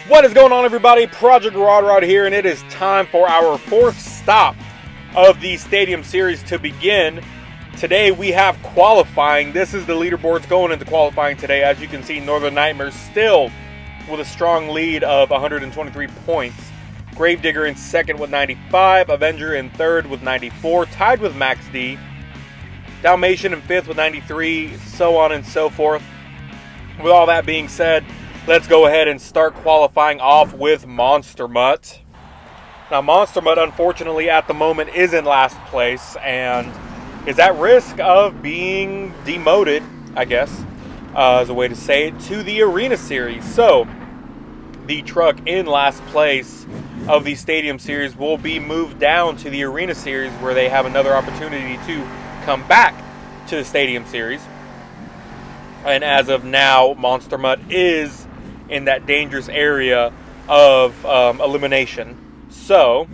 What is going on, everybody? Project Rod here, and it is time for our fourth stop of the Stadium Series to begin. Today we have qualifying. This is the leaderboards going into qualifying today. As you can see, Northern Nightmare still with a strong lead of 123 points. Gravedigger in second with 95. Avenger in third with 94, tied with Max D. Dalmatian in fifth with 93, so on and so forth. With all that being said, let's go ahead and start qualifying off with Monster Mutt. Now, Monster Mutt, unfortunately, at the moment is in last place and is at risk of being demoted, I guess, is a way to say it, to the Arena Series. So, the truck in last place of the Stadium Series will be moved down to the Arena Series, where they have another opportunity to come back to the Stadium Series. And as of now, Monster Mutt is in that dangerous area of elimination. So,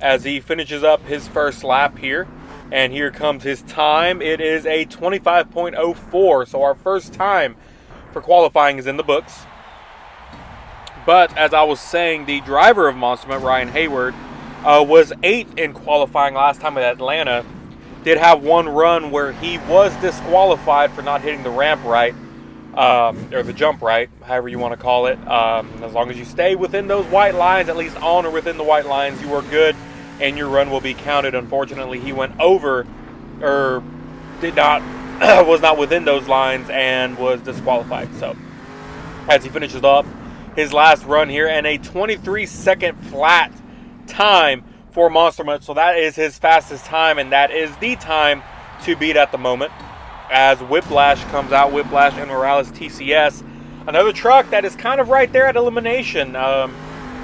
as he finishes up his first lap here, and here comes his time, it is a 25.04. So our first time for qualifying is in the books. But as I was saying, the driver of Monster Mutt, Ryan Hayward, was 8th in qualifying last time at Atlanta. Did have one run where he was disqualified for not hitting the ramp right. Or the jump right, however you want to call it. As long as you stay within those white lines, at least on or within the white lines, you are good, and your run will be counted. Unfortunately, he went over, or did not, was not within those lines and was disqualified. So, as he finishes up his last run here, and a 23-second flat time for Monster Mutt. So that is his fastest time, and that is the time to beat at the moment. As Whiplash comes out, Whiplash and Morales TCS. Another truck that is kind of right there at elimination.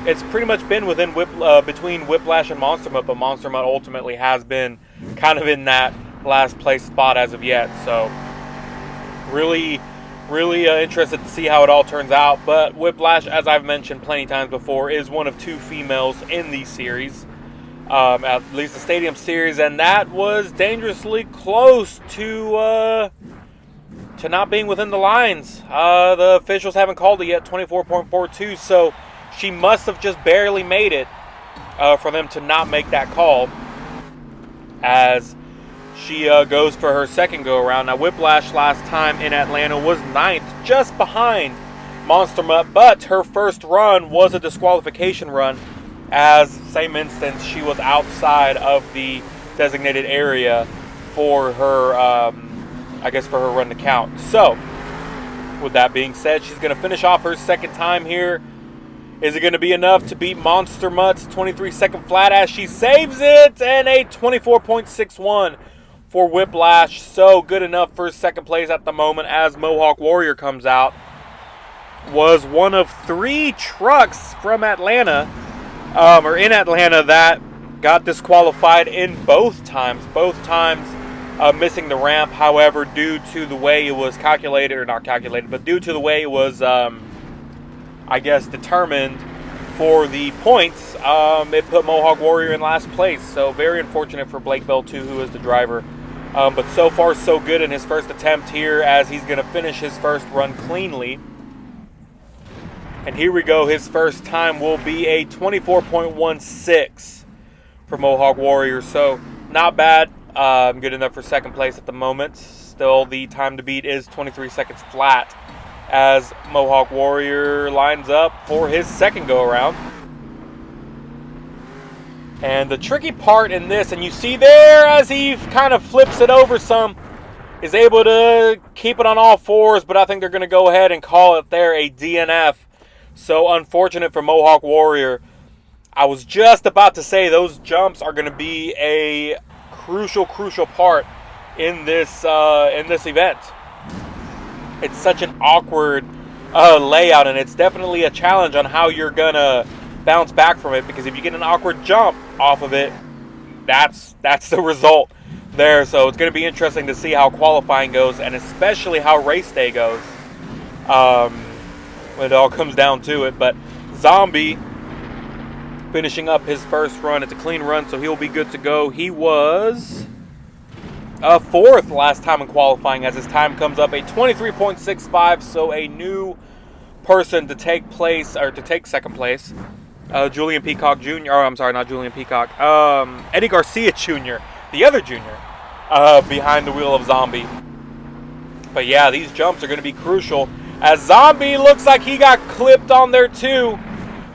It's pretty much been within between Whiplash and Monster Mutt, but Monster Mutt ultimately has been kind of in that last place spot as of yet. So really interested to see how it all turns out. But Whiplash, as I've mentioned plenty times before, is one of two females in the series. At least the Stadium Series, and that was dangerously close to not being within the lines. The officials haven't called it yet, 24.42, so she must have just barely made it for them to not make that call, as she goes for her second go-around. Now, Whiplash last time in Atlanta was 9th, just behind Monster Mutt, but her first run was a disqualification run, as same instance she was outside of the designated area for her for her run to count. So with that being said, she's going to finish off her second time here. Is it going to be enough to beat Monster Mutt's 23-second flat, as she saves it, and a 24.61 for Whiplash? So good enough for second place at the moment, as Mohawk Warrior comes out. Was one of 3 trucks from Atlanta in Atlanta that got disqualified in both times. Both times missing the ramp. However, due to the way it was calculated, or not calculated, but due to the way it was, determined for the points, it put Mohawk Warrior in last place. So very unfortunate for Blake Bell too, who is the driver. But so far so good in his first attempt here, as he's going to finish his first run cleanly. And here we go. His first time will be a 24.16 for Mohawk Warrior. So not bad. Good enough for second place at the moment. Still, the time to beat is 23 seconds flat, as Mohawk Warrior lines up for his second go-around. And the tricky part in this, and you see there as he kind of flips it over some, is able to keep it on all fours, but I think they're going to go ahead and call it there a DNF. So unfortunate for Mohawk Warrior. I was just about to say those jumps are going to be a crucial part in this event. It's such an awkward layout, and it's definitely a challenge on how you're going to bounce back from it, because if you get an awkward jump off of it, that's the result there. So it's going to be interesting to see how qualifying goes, and especially how race day goes. When it all comes down to it. But Zombie finishing up his first run. It's a clean run, so he'll be good to go. He was 4th last time in qualifying, as his time comes up a 23.65, so a new person to take place, or to take second place. Julian Peacock Jr. Oh, I'm sorry, not Julian Peacock. Eddie Garcia Jr., the other junior, behind the wheel of Zombie. But yeah, these jumps are going to be crucial, as Zombie looks like he got clipped on there too.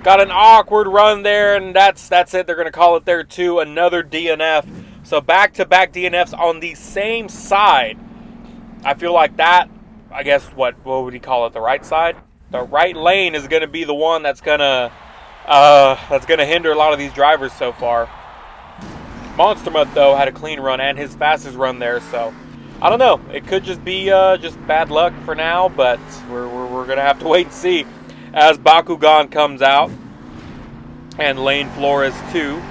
Got an awkward run there, and that's it. They're going to call it there too. Another DNF. So back-to-back DNFs on the same side. I feel like that, I guess, what would he call it? The right side? The right lane is going to be the one that's going to hinder a lot of these drivers so far. Monster Mutt, though, had a clean run and his fastest run there, so I don't know. It could just be just bad luck for now, but we're going to have to wait and see as Bakugan comes out and Lane Flores too.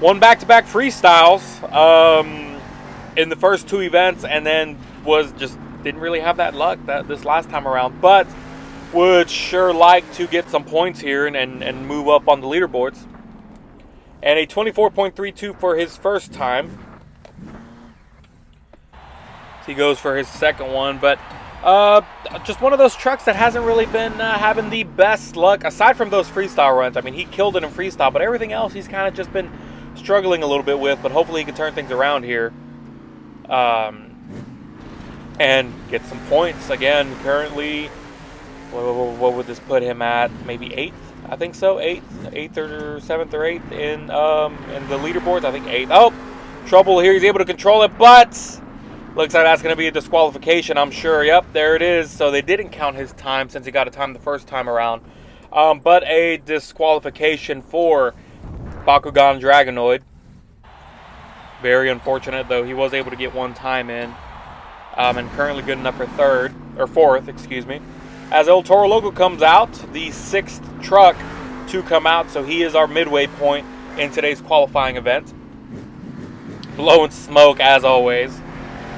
Won back-to-back freestyles in the first two events, and then didn't really have that luck this last time around, but would sure like to get some points here and move up on the leaderboards. And a 24.32 for his first time. He goes for his second one, but just one of those trucks that hasn't really been having the best luck, aside from those freestyle runs. I mean, he killed it in freestyle, but everything else he's kind of just been struggling a little bit with, but hopefully he can turn things around here and get some points. Again, currently, what would this put him at? Maybe 8th? I think so, 8th or 7th or 8th in the leaderboards. I think 8th. Oh, trouble here. He's able to control it, but looks like that's going to be a disqualification, I'm sure. Yep, there it is. So they didn't count his time since he got a time the first time around. But a disqualification for Bakugan Dragonoid. Very unfortunate, though. He was able to get one time in. And currently good enough for fourth, excuse me. As El Toro Loco comes out, the 6th truck to come out. So he is our midway point in today's qualifying event. Blowing smoke, as always.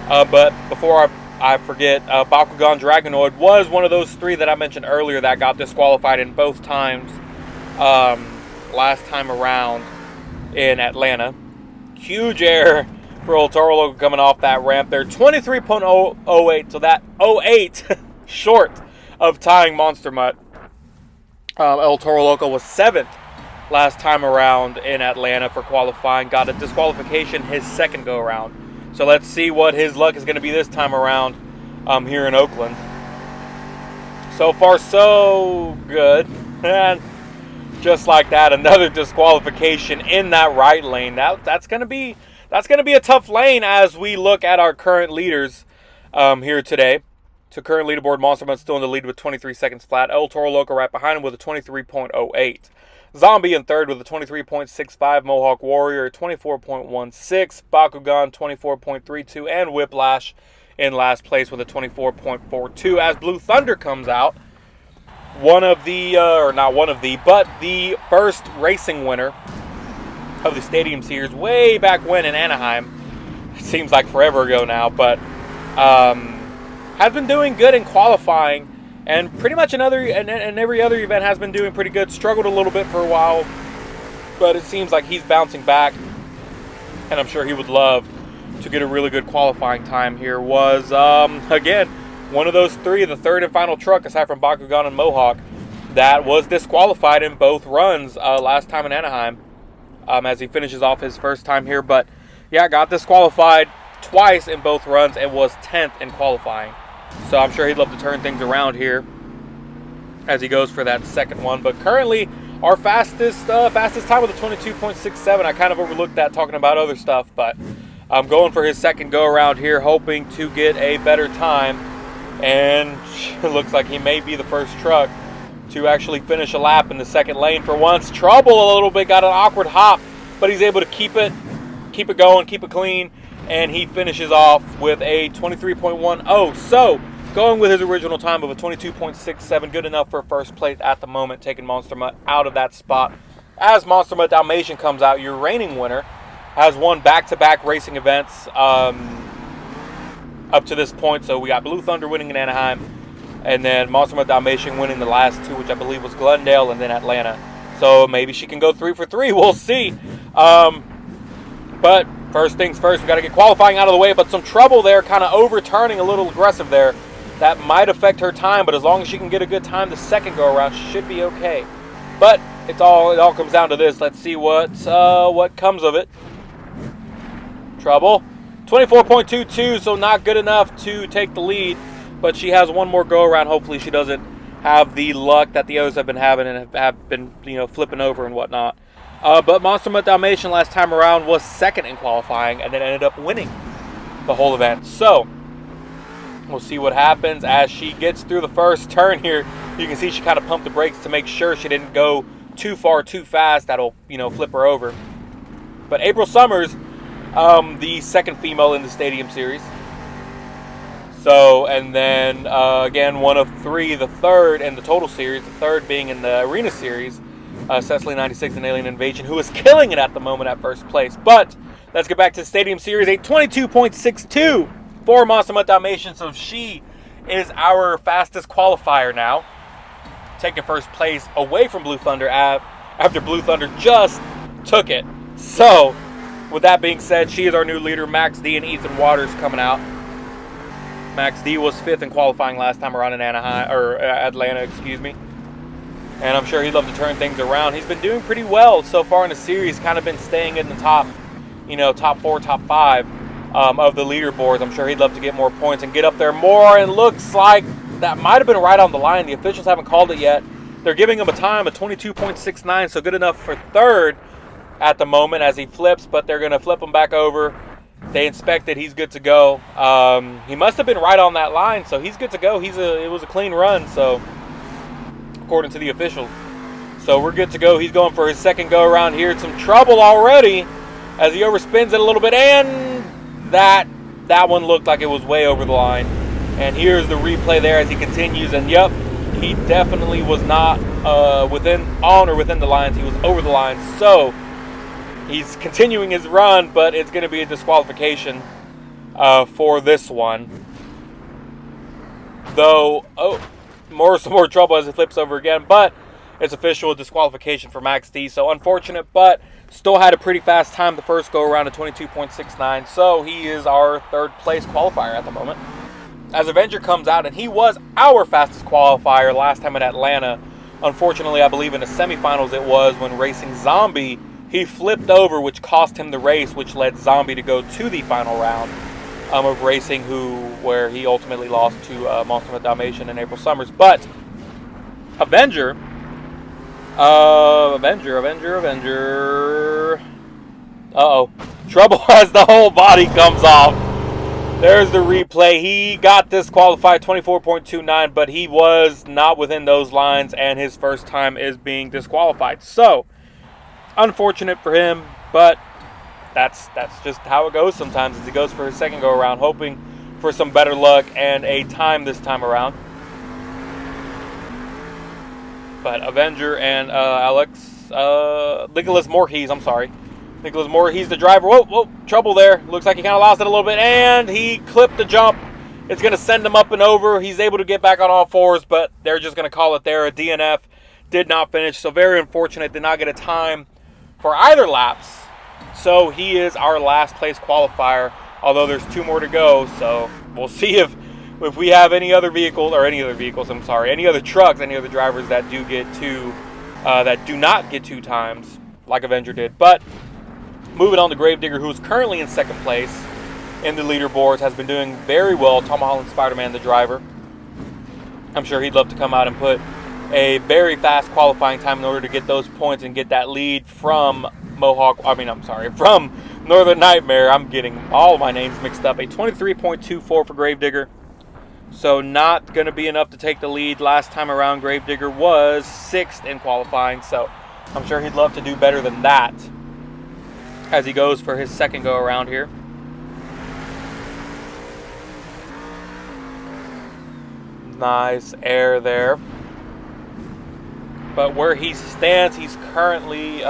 But before I forget, Bakugan Dragonoid was one of those 3 that I mentioned earlier that got disqualified in both times last time around in Atlanta. Huge error for El Toro Loco coming off that ramp there. 23.08, so that 08 short of tying Monster Mutt. El Toro Loco was 7th last time around in Atlanta for qualifying. Got a disqualification his second go-around. So let's see what his luck is going to be this time around here in Oakland. So far, so good. And just like that, another disqualification in that right lane. That's going to be a tough lane as we look at our current leaders here today. So current leaderboard, Monster Mutt still in the lead with 23 seconds flat. El Toro Loco right behind him with a 23.08. Zombie in third with a 23.65, Mohawk Warrior 24.16, Bakugan 24.32, and Whiplash in last place with a 24.42. As Blue Thunder comes out, the first racing winner of the Stadium Series way back when in Anaheim. It seems like forever ago now, but has been doing good in qualifying. And pretty much every other event has been doing pretty good. Struggled a little bit for a while, but it seems like he's bouncing back. And I'm sure he would love to get a really good qualifying time here. Was, again, one of those 3, the third and final truck, aside from Bakugan and Mohawk, that was disqualified in both runs last time in Anaheim as he finishes off his first time here. But, yeah, got disqualified twice in both runs and was 10th in qualifying. So I'm sure he'd love to turn things around here as he goes for that second one. But currently, our fastest time with a 22.67. I kind of overlooked that talking about other stuff, but I'm going for his second go-around here, hoping to get a better time. And it looks like he may be the first truck to actually finish a lap in the second lane for once. Trouble a little bit, got an awkward hop, but he's able to keep it going, keep it clean. And he finishes off with a 23.10. So, going with his original time of a 22.67. Good enough for first place at the moment, taking Monster Mutt out of that spot. As Monster Mutt Dalmatian comes out, your reigning winner, has won back-to-back racing events up to this point. So, we got Blue Thunder winning in Anaheim. And then Monster Mutt Dalmatian winning the last 2, which I believe was Glendale and then Atlanta. So, maybe she can go 3 for 3. We'll see. But first things first, we got to get qualifying out of the way, but some trouble there, kind of overturning a little aggressive there That might affect her time, but as long as she can get a good time the second go around, she should be okay. But it all comes down to this. Let's see what comes of it. Trouble. 24.22, so not good enough to take the lead, but she has one more go around. Hopefully she doesn't have the luck that the others have been having and have been, flipping over and whatnot. But Monster Mud Dalmatian last time around was second in qualifying and then ended up winning the whole event. So we'll see what happens as she gets through the first turn here. You can see she kind of pumped the brakes to make sure she didn't go too far, too fast. That'll, flip her over. But April Summers, the second female in the Stadium Series. So, and then, again, one of three, the third in the total series, the third being in the Arena Series, Cecily 96 and Alien Invasion, who is killing it at the moment at first place. But let's get back to the Stadium Series, a 22.62 for Monster Mud Dalmatian. So she is our fastest qualifier now, taking first place away from Blue Thunder after Blue Thunder just took it. So, with that being said, she is our new leader. Max D and Ethan Waters coming out. Max D was fifth in qualifying last time around in Atlanta, excuse me. And I'm sure he'd love to turn things around. He's been doing pretty well so far in the series. Kind of been staying in the top, top 4, top 5 of the leaderboards. I'm sure he'd love to get more points and get up there more. And looks like that might have been right on the line. The officials haven't called it yet. They're giving him a time of 22.69, so good enough for third at the moment as he flips, but they're going to flip him back over. They inspected, he's good to go. He must have been right on that line, so he's good to go. It was a clean run, so according to the officials. So we're good to go. He's going for his second go around here. Some trouble already as he overspins it a little bit, and that one looked like it was way over the line. And here's the replay there as he continues, and yep, he definitely was not within the lines. He was over the line, so he's continuing his run, but it's going to be a disqualification for this one. Though, some more trouble as it flips over again, but it's official disqualification for Max D. So unfortunate, but still had a pretty fast time the first go around at 22.69. So he is our third place qualifier at the moment. As Avenger comes out, and he was our fastest qualifier last time in Atlanta. Unfortunately, I believe in the semifinals it was when racing Zombie, he flipped over, which cost him the race, which led Zombie to go to the final round of racing, where he ultimately lost to Monster Mud Dalmatian and April Summers. But Avenger. Uh-oh. Trouble as the whole body comes off. There's the replay. He got disqualified 24.29, but he was not within those lines, and his first time is being disqualified. So, unfortunate for him, but that's just how it goes sometimes as he goes for his second go around, hoping for some better luck and a time this time around. But Avenger and Nicholas Morhees, Nicholas Morhees, the driver. Whoa, trouble there. Looks like he kind of lost it a little bit, and he clipped the jump. It's going to send him up and over. He's able to get back on all fours, but they're just going to call it there. A DNF, did not finish, so very unfortunate. Did not get a time for either laps. So he is our last place qualifier, although there's 2 more to go. So we'll see if we have any other trucks, any other drivers that do not get 2 times like Avenger did. But moving on to Gravedigger, who is currently in second place in the leaderboards, has been doing very well. Tom Holland Spider-Man, the driver. I'm sure he'd love to come out and put a very fast qualifying time in order to get those points and get that lead from from Northern Nightmare. I'm getting all my names mixed up. A 23.24 for Gravedigger. So not going to be enough to take the lead. Last time around, Gravedigger was 6th in qualifying. So I'm sure he'd love to do better than that as he goes for his second go around here. Nice air there. But where he stands, he's currently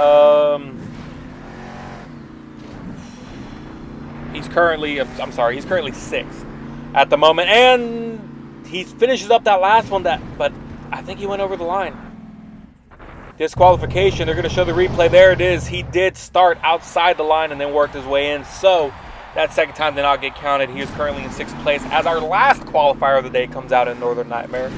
he's currently 6th at the moment, and he finishes up that last one. But I think he went over the line. Disqualification. They're going to show the replay. There it is. He did start outside the line and then worked his way in. So That second time did not get counted. He is currently in 6th place as our last qualifier of the day comes out in Northern Nightmare,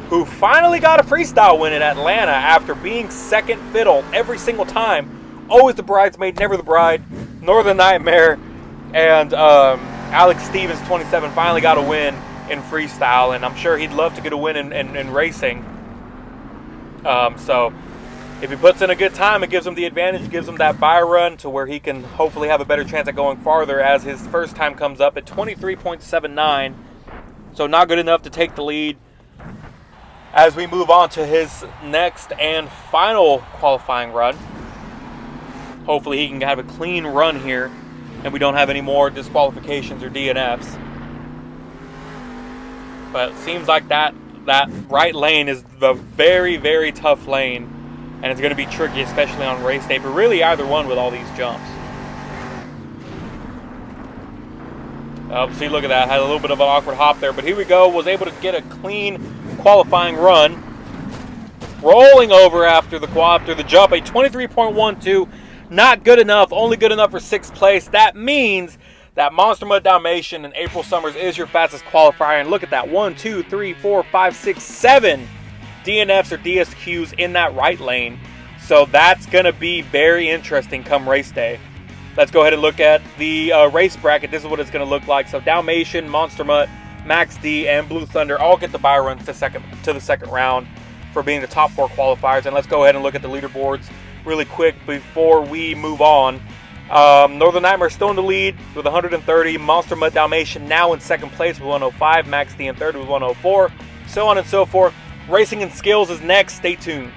who finally got a freestyle win in Atlanta after being second fiddle every single time. Always the bridesmaid, never the bride. Northern Nightmare and Alex Stevens, 27, finally got a win in freestyle, and I'm sure he'd love to get a win in racing. So if he puts in a good time, it gives him the advantage, gives him that buy run to where he can hopefully have a better chance at going farther, as his first time comes up at 23.79. So not good enough to take the lead. As we move on to his next and final qualifying run, hopefully he can have a clean run here and we don't have any more disqualifications or DNFs. But it seems like that right lane is the very, very tough lane, and it's going to be tricky, especially on race day, but really either one with all these jumps. Oh, see, look at that. Had a little bit of an awkward hop there, but here we go. Was able to get a clean qualifying run. Rolling over after the jump, a 23.12. Not good enough. Only good enough for 6th place. That means that Monster Mud Dalmatian and April Summers is your fastest qualifier. And look at that. 1, 2, 3, 4, 5, 6, 7 DNFs or DSQs in that right lane. So that's going to be very interesting come race day. Let's go ahead and look at the race bracket. This is what it's going to look like. So Dalmatian, Monster Mutt, Max D, and Blue Thunder all get the bye runs to the second round for being the top 4 qualifiers. And let's go ahead and look at the leaderboards really quick before we move on. Northern Nightmare still in the lead with 130. Monster Mud Dalmatian now in 2nd place with 105. Max D in 3rd with 104. So on and so forth. Racing and Skills is next. Stay tuned.